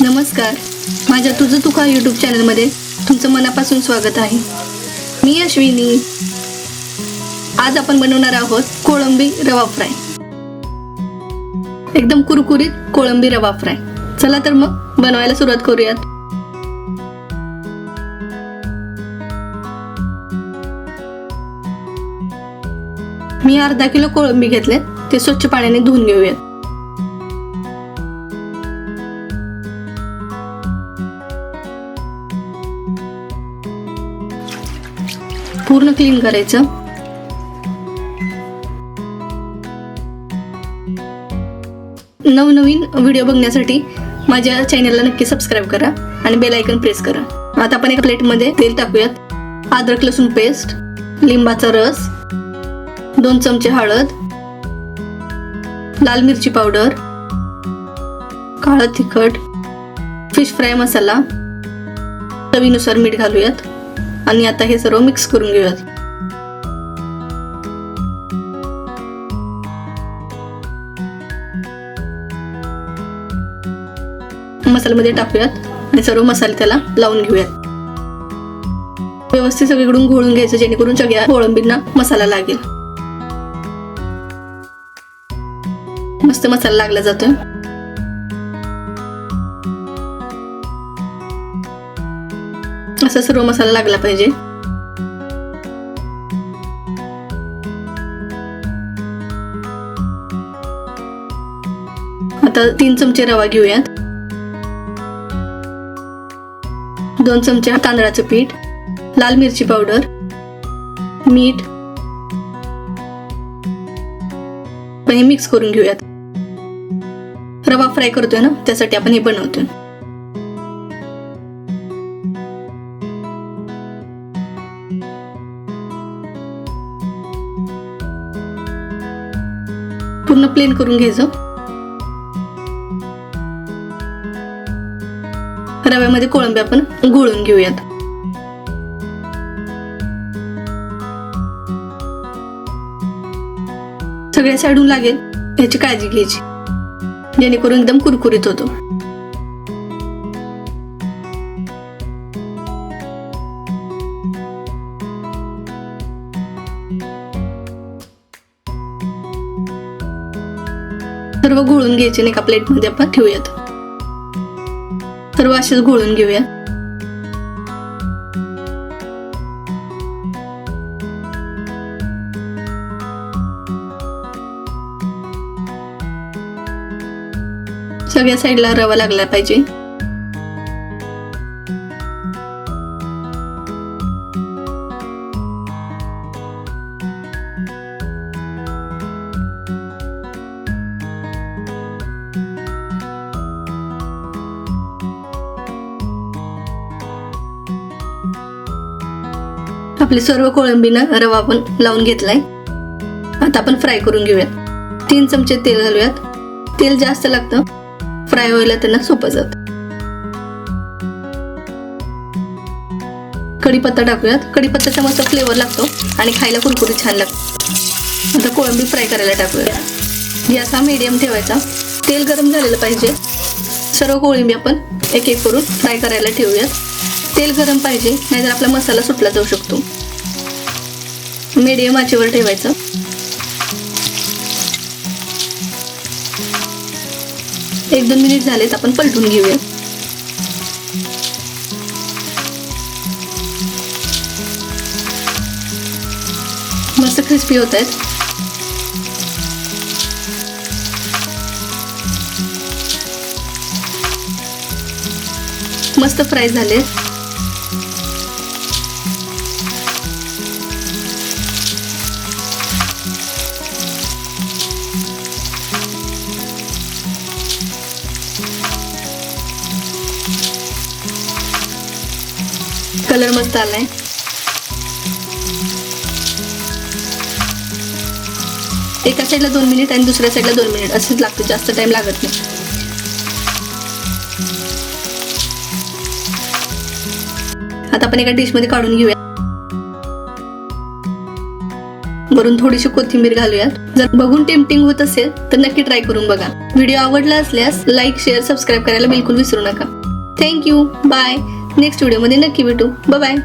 नमस्कार, माझ्या तुझं तुका यूट्यूब चॅनलमध्ये तुमचं मनापासून स्वागत आहे. मी अश्विनी. आज आपण बनवणार आहोत कोळंबी रवा फ्राय. एकदम कुरकुरीत कोळंबी रवा फ्राय. चला तर मग बनवायला सुरुवात करूयात. मी अर्धा किलो कोळंबी घेतले, ते स्वच्छ पाण्याने धुवून घेऊयात. पूर्ण क्लीन करायचं. नवनवीन व्हिडिओ बघण्यासाठी माझ्या चॅनलला नक्की सबस्क्राईब करा आणि बेल आयकॉन प्रेस करा. आता आपण एका प्लेटमध्ये तेल टाकूयात. अद्रक लसूण पेस्ट, लिंबाचा रस, 2 चमचे हळद, लाल मिरची पावडर, काळं तिखट, फिश फ्राय मसाला, चवीनुसार मीठ घालूयात आणि आता हे सर्व मिक्स करून घेऊयात. मसाल्यामध्ये टाकूयात आणि सर्व मसाले त्याला लावून घेऊयात. व्यवस्थित सगळीकडून घोळून घ्यायचं, जेणेकरून सगळ्या कोळंबींना मसाला लागेल. मस्त मसाला लागला जातोय. असा सर्व मसाला लागला पाहिजे. आता 3 चमचे रवा घेऊयात, 2 चमचे तांदळाचं पीठ, लाल मिरची पावडर, मीठ, हे मिक्स करून घेऊयात. रवा फ्राय करतोय ना, त्यासाठी आपण हे बनवतोय. पूर्ण प्लेन करून घ्यायचं. रव्यामध्ये कोळंबी आपण घोळून घेऊयात. सगळ्या साईडून लागेल याची काळजी घ्यायची, जेणेकरून एकदम कुरकुरीत होतो. सर्व घोळून घ्यायचे. एका प्लेटमध्ये आपण ठेवूयात. सर्व असेच घोळून घेऊयात. सगळ्या साईडला रवा लागला पाहिजे. आपली सर्व कोळंबीना रवा आपण लावून घेतलाय. आता आपण फ्राय करून घेऊयात. 3 चमचे तेल घालूयात. तेल जास्त लागतं, फ्राय व्हायला त्यांना सोपं जात. कढीपत्ता टाकूयात. कढीपत्त्याचा मस्त फ्लेवर लागतो आणि खायला कुरकुरीत छान लागतं. आता कोळंबी फ्राय करायला टाकूयात. गॅस हा मीडियम ठेवायचा. तेल गरम झालेलं पाहिजे. सर्व कोळंबी आपण एक एक करून फ्राय करायला ठेवूयात. तेल गरम पाहिजे, नाहीतर आपला मसाला सुटला जाऊ शकतो. मीडियम आचेवर ठेवायचं. एक 2 मिनिट झालेत, आपण पलटून घेऊया. मस्त क्रिस्पी होत आहेत. मस्त फ्राय झाले. कलर मस्त आलाय. एका साईडला 2 मिनिट आणि दुसऱ्या साईडला 2 मिनिट असेच लागते, जास्त टाइम लागत नाही. आता आपण एका डिश मध्ये काढून घेऊया. वरून थोडीशी कोथिंबीर घालूयात. जर बघून टेम्पटिंग होत असेल तर नक्की ट्राय करून बघा. व्हिडिओ आवडला असल्यास लाईक, शेअर, सबस्क्राईब करायला बिलकुल विसरू नका. थँक्यू. बाय. नेक्स्ट व्हिडिओमध्ये नक्की भेटू. बाय.